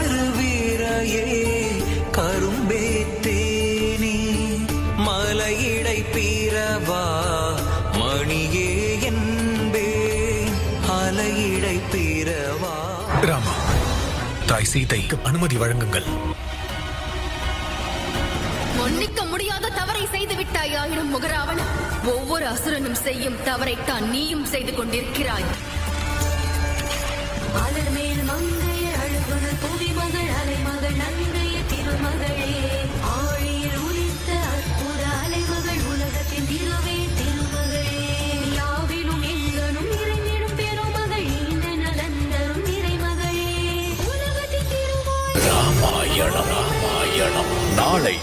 கருவீரையே கரும்பே தேனே மலையிடை பீரவா மணியே என்பே அலையிடை பீரவா. ராமா, தாய் சீதைக்கு அனுமதி வழங்குங்கள். மன்னிக்க முடியாத தவறை செய்து விட்டாய் ஆயிரம் முகராவன். ஒவ்வொரு அசுரனும் செய்யும் தவறைத்தான் நீயும் செய்து கொண்டிருக்கிறாய். அலர்மேல் மங்கைய அழுகுணர் புவிமகள் அலைமகள் நங்கைய திருமகளே ஆழியில் உதித்த அற்புத அலைமகள் உலகத்தின் திருவே திருமகளே யாவிலும் எங்கனும் நிறைந்திடும் பெருமகள் இந்த நலந்தரும் நிறைமகளே உலகத்தின் திருவாய். ராமாயணம் நாளை